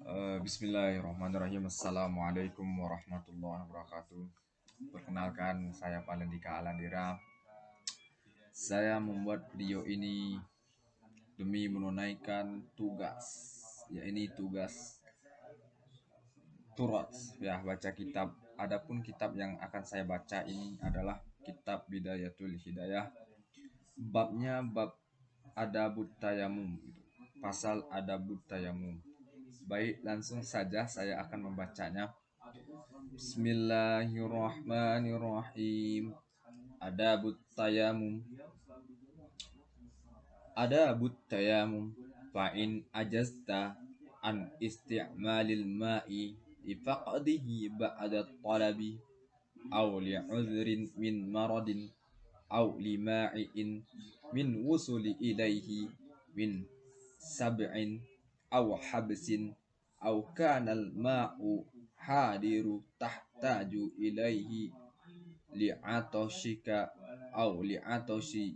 Bismillahirrahmanirrahim. Assalamualaikum warahmatullahi wabarakatuh. Perkenalkan, saya Palendika Alandira. Saya membuat video ini demi menunaikan tugas, yaitu tugas turat, ya, baca kitab. Adapun kitab yang akan saya baca ini adalah kitab Bidayatul Hidayah. Babnya bab Adabut Tayamum, pasal Adabut Tayamum. Baik, langsung saja saya akan membacanya. Bismillahirrahmanirrahim. Adabut Tayamum. Adabut Tayamum. Fa'in ajazta an isti'malil ma'i lifaqdihi ba'da talabi aw li'udhrin min maradin aw lima'iin min wusuli ilaihi min sab'in aw habsin aw kana al-ma'u hadiru tahtaju ilaihi li'atoshika aw li'atoshi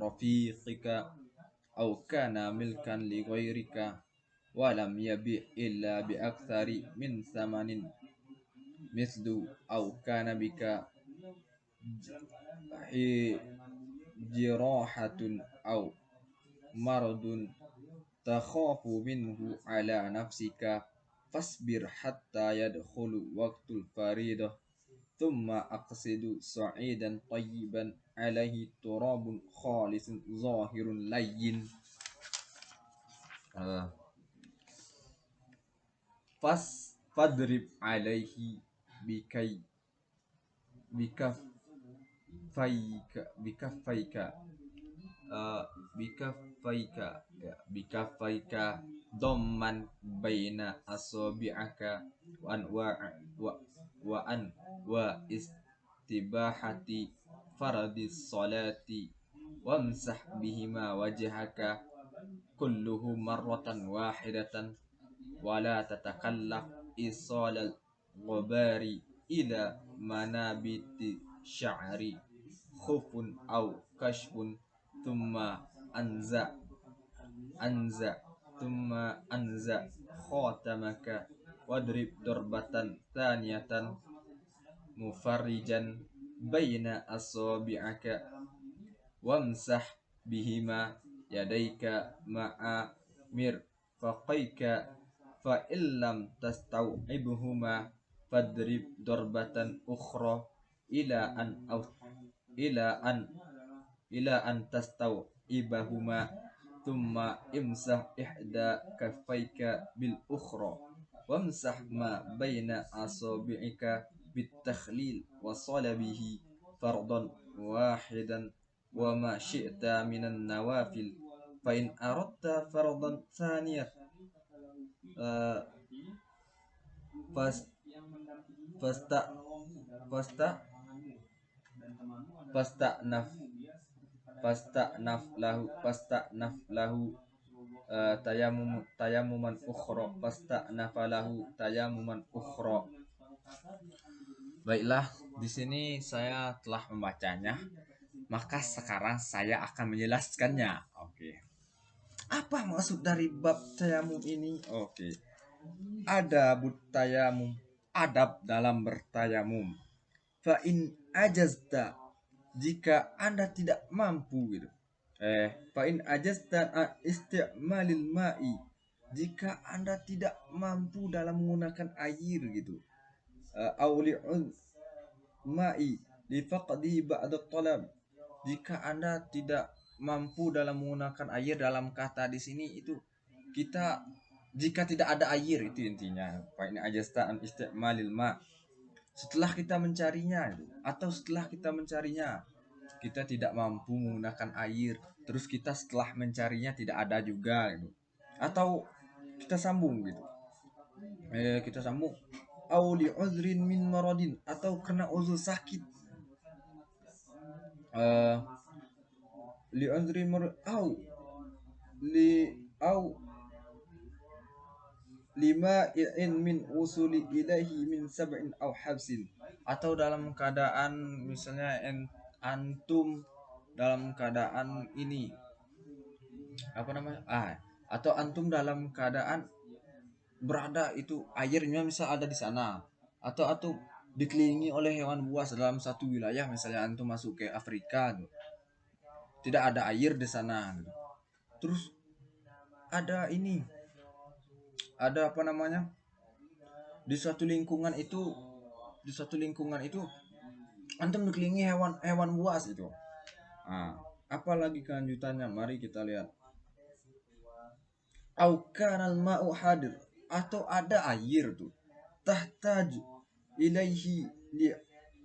rafiqika aw kana milkan li ghairika wa lam yabi illa bi aktsari min thamanin mislu aw kana bika jirahatun aw maradun takhafu minhu ala nafsika fasbir hatta yadkhulu waqtul faridah thumma aqsidu sa'idan tayyiban alaihi turabun khalisun zahirun layyin. Fadrib alaihi bikai bikaffaika bikaffaika dhamman baina asabi'aka wa an wa istibahati faradis salati wamsah bihima wajhaka kulluhu marratan wahidatan wala tatakallaf isalal ghabari ila manabiti sya'ri khufun aw kashfun thumma anza anza thumma anza khatamaka wadrib darbatan thaniyatan mufarrijan baina asabi'aka wamsah bihima yadaika ma'a mirfaqaika fa illam tastau'ibhuma fadrib darbatan ukhra ila an aw ila an ila an tastau'ibahuma thumma imsah ihda kaffaika bil ukhra wamsah ma baina asabi'ika bitakhlil wa salabihi fardan wahidan wa ma syi'ta minan nawafil fa in aradta fardan thaniyah fas fasta fasta fastanaf fastanaf lahu tayamuman ukhra fastanafalahu tayamuman ukhra. Baiklah, di sini saya telah membacanya, maka sekarang saya akan menjelaskannya. Oke. Apa maksud dari bab tayamum ini? Oke. Adabut tayamum, adab dalam bertayamum. Fa in ajazta, jika Anda tidak mampu gitu. Fa in ajazta isti'malil ma'i, jika Anda tidak mampu dalam menggunakan air gitu. Auli'un ma'i lifaqdi ba'da talab, jika Anda tidak mampu dalam menggunakan air, dalam kata di sini itu kita jika tidak ada air, itu intinya. Fa in ajazta an isti'malil ma', setelah kita mencarinya atau setelah kita mencarinya kita tidak mampu menggunakan air, terus kita setelah mencarinya tidak ada juga gitu. Atau kita sambung gitu. Kita sambung au li uzrin min maradin, atau kena uzur sakit. Li uzrin marad au lima in min usuli ilahi min sab'in aw habsin, atau dalam keadaan misalnya antum dalam keadaan ini apa namanya, atau antum dalam keadaan berada itu airnya misal ada di sana, atau dikelilingi oleh hewan buas dalam satu wilayah, misalnya antum masuk ke Afrika gitu, tidak ada air di sana gitu. Terus ada ini, ada apa namanya, di suatu lingkungan itu, di suatu lingkungan itu antum dikelilingi hewan buas itu. Apalagi kelanjutannya, mari kita lihat. Au kanal ma'u hadir, atau ada air tuh, tahtaj ilaihi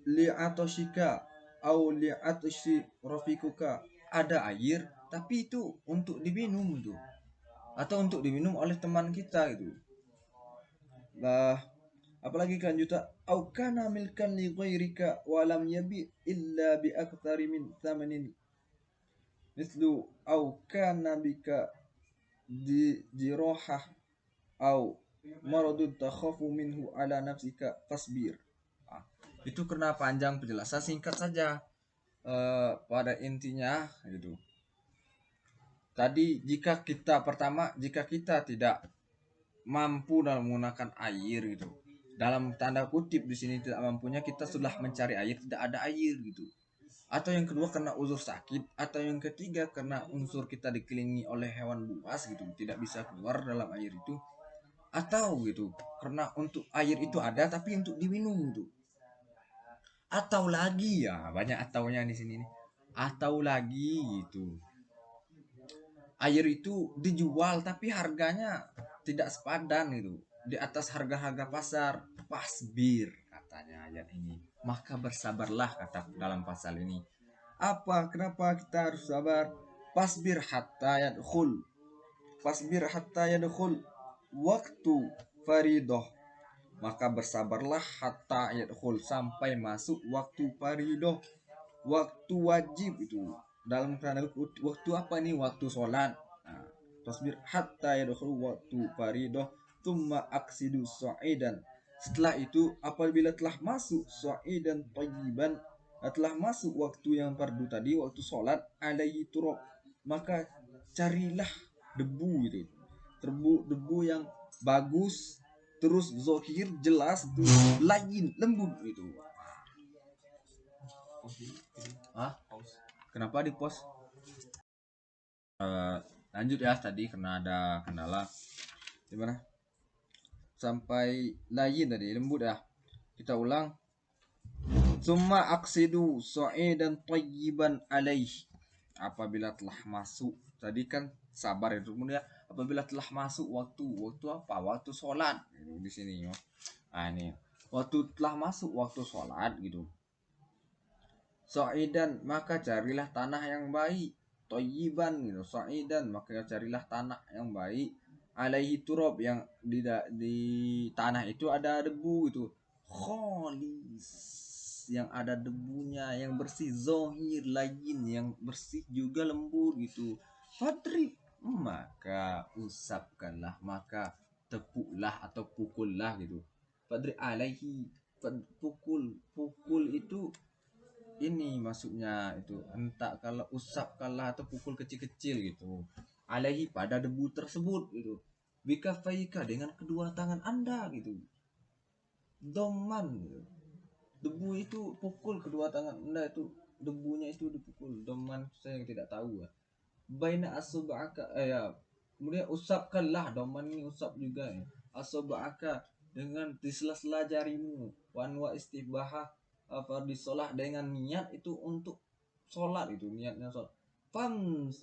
li atoshika au li atoshi rafikuka, ada air tapi itu untuk diminum tuh, atau untuk diminum oleh teman kita gitu. Nah, apalagi kelanjutan, au kana milkan li ghairika wa lam yabi illa bi aktsari min thamanin mislu au kana bika di rohah au maradun takhafu minhu ala nafsika fasbir. Ah, itu kena panjang penjelasan, singkat saja. Pada intinya gitu. Tadi jika kita tidak mampu dalam menggunakan air gitu. Dalam tanda kutip di sini tidak mampunya, kita sudah mencari air, tidak ada air gitu. Atau yang kedua karena unsur sakit, atau yang ketiga karena unsur kita dikelilingi oleh hewan buas gitu, tidak bisa keluar dalam air itu, atau gitu karena untuk air itu ada tapi untuk diminum gitu. Atau lagi, ya banyak ataunya di sini nih. Atau lagi gitu, air itu dijual tapi harganya tidak sepadan gitu, di atas harga-harga pasar. Pasbir katanya ayat ini, maka bersabarlah kata dalam pasal ini. Kenapa kita harus sabar? Pasbir hatta yadkhul, pasbir hatta yadkhul waktu faridoh, maka bersabarlah hatta yadkhul, sampai masuk waktu faridoh, waktu wajib itu. Dalam tanda waktu apa nih? Waktu sholat. Nah, tasbir hatta yadkhul waktu faridoh thumma aksidu sa'idan, setelah itu apabila telah masuk sa'idan thayyiban, telah masuk waktu yang fardu tadi, waktu sholat, alaihi turab, maka carilah debu itu, debu yang bagus, terus zohir jelas tuh, lain lembut gitu. Kenapa di pos? Lanjut ya, tadi karena ada kendala. Gimana? Sampai lain tadi lembut ya. Kita ulang. Summa aksidu dan thayyiban alaih, apabila telah masuk, tadi kan sabar itu, kemudian apabila telah masuk waktu apa? Waktu sholat gitu, di sini. Ini waktu telah masuk waktu sholat gitu. Sa'idan, maka carilah tanah yang baik. Thayyiban gitu, sa'idan, maka carilah tanah yang baik. Alaihi turab, yang di tanah itu ada debu itu. Kholis, yang ada debunya, yang bersih. Zohir, lain, yang bersih juga lembut gitu. Fadrib, maka usapkanlah, maka tepuklah atau pukullah gitu. Fadrib alaihi, pukul itu ini maksudnya itu, entah kalau usap kalah atau pukul kecil-kecil gitu, alaihi, pada debu tersebut gitu, bika faika, dengan kedua tangan anda gitu. Doman gitu. Debu itu pukul kedua tangan anda itu, debunya itu dipukul. Doman saya yang tidak tahu ya. Baina asubaka, ya. Kemudian usapkanlah, doman ini usap juga ya. Asubaka, dengan di sela-sela jarimu. Wanwa istibahah, apa di sholat, dengan niat itu untuk sholat, itu niatnya sholat.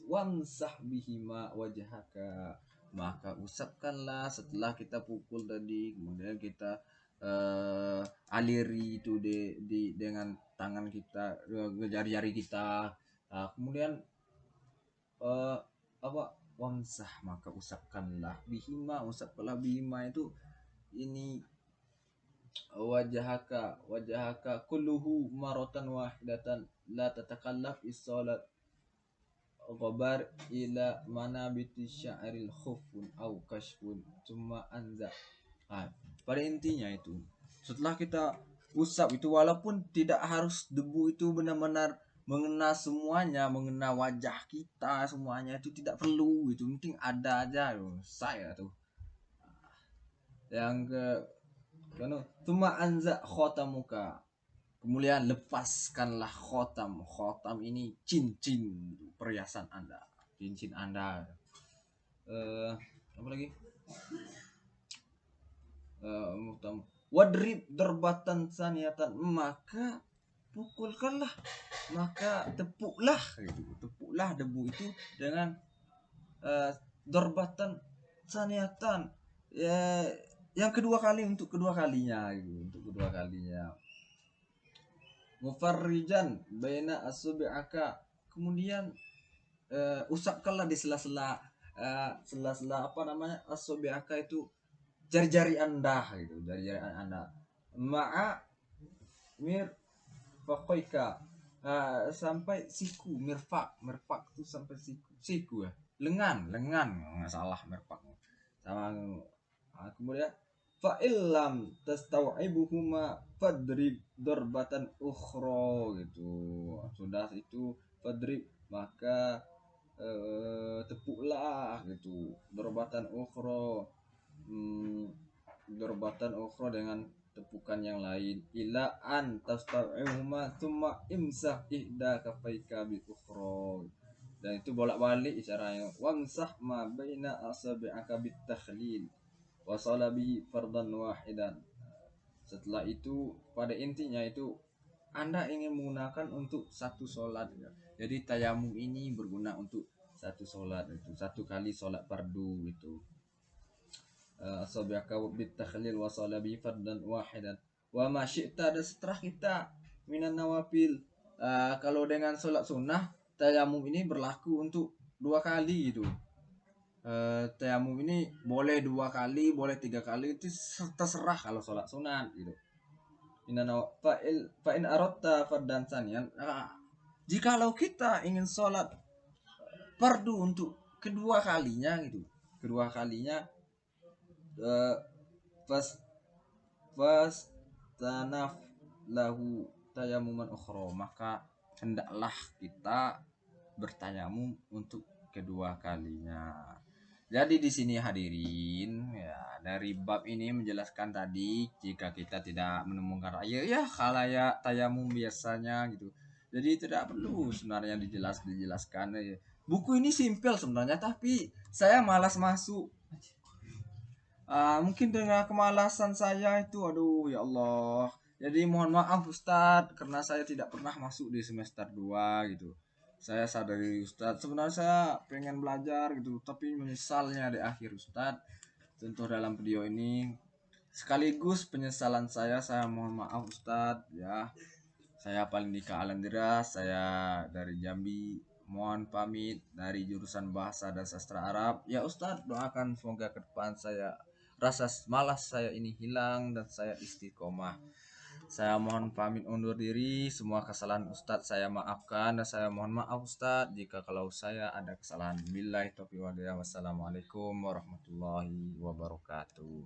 Wamsah bihima wajhaka, maka usapkanlah setelah kita pukul tadi, kemudian kita aliri itu dengan tangan kita, jari-jari kita. Kemudian apa, wamsah, maka usapkanlah bihima, usapkanlah bihima itu ini wajahaka kulluhu maratan wahidatan la tatakallaf is-salat ghabar ila manabiti sya'ril khufun au kashfun cuma anza. Pada intinya itu, setelah kita usap itu, walaupun tidak harus debu itu benar-benar mengena semuanya, mengena wajah kita semuanya itu tidak perlu, itu penting ada aja loh. Saya tuh yang ke kanu cuma anza khotamuka, kemuliaan lepaskanlah khotam. Khotam ini cincin perhiasan anda, cincin anda. Apa lagi, wadrib dorbatan saniatan, maka pukulkanlah, maka tepuklah gitu, tepuklah debu itu dengan dorbatan saniatan, ya yang kedua kali, untuk kedua kalinya gitu, untuk kedua kalinya. Mufarrijan baina asubi'aka, kemudian usapkanlah di sela-sela sela-sela apa namanya asubi'aka, itu jari-jari anda gitu, jari-jari anda. Ma'a mirfaqaika, sampai siku. Mirfak itu sampai siku ya, lengan nggak salah, mirfak sama. Kemudian fa illam tastau'ibuhuma fadrib darbatan ukhra gitu. Sudah itu fadrib, maka tepuklah gitu, darbatan ukhra, darbatan ukhra dengan tepukan yang lain. Ila an tastau'ihuma thumma imsah ihda kafaika bil ukhra, dan itu bolak-balik caranya. Wamsah ma baina asabi'aka bit takhlil wa salabi fardan wahidan. Setelah itu pada intinya itu Anda ingin menggunakan untuk satu sholat ya. Jadi tayamum ini berguna untuk satu sholat, itu satu kali sholat fardu itu. Asabi'aka bit takhlil wa salabi fardan wahidan wa ma syi'ta, dan setelah kita minan nawafil. Kalau dengan sholat sunnah, tayamum ini berlaku untuk 2 kali gitu. Tayamum ini boleh 2 kali, boleh 3 kali, itu terserah kalau sholat sunat gitu. Fa in aratta fardan sanian, jikalau kita ingin sholat fardu untuk kedua kalinya gitu, kedua kalinya, pas tanaf lahu tayamuman ukhra, maka hendaklah kita bertayamum untuk kedua kalinya. Jadi di sini hadirin ya, dari bab ini menjelaskan tadi jika kita tidak menemukan raya ya khalayak tayamum biasanya gitu. Jadi tidak perlu sebenarnya dijelaskan. Buku ini simpel sebenarnya, tapi saya malas masuk. Mungkin dengan kemalasan saya itu, aduh ya Allah. Jadi mohon maaf Ustadz, karena saya tidak pernah masuk di semester 2 gitu. Saya sadari Ustadz, sebenarnya saya pengen belajar gitu, tapi menyesalnya di akhir Ustadz. Tentu dalam video ini sekaligus penyesalan saya mohon maaf Ustadz ya. Saya Palindika Alandira, saya dari Jambi. Mohon pamit dari jurusan Bahasa dan Sastra Arab. Ya Ustadz, doakan semoga ke depan saya rasa malas saya ini hilang dan saya istiqomah. Saya mohon pamit undur diri. Semua kesalahan Ustadz saya maafkan, dan saya mohon maaf Ustadz jika kalau saya ada kesalahan. Billahi taufiq wal hidayah. Wassalamualaikum warahmatullahi wabarakatuh.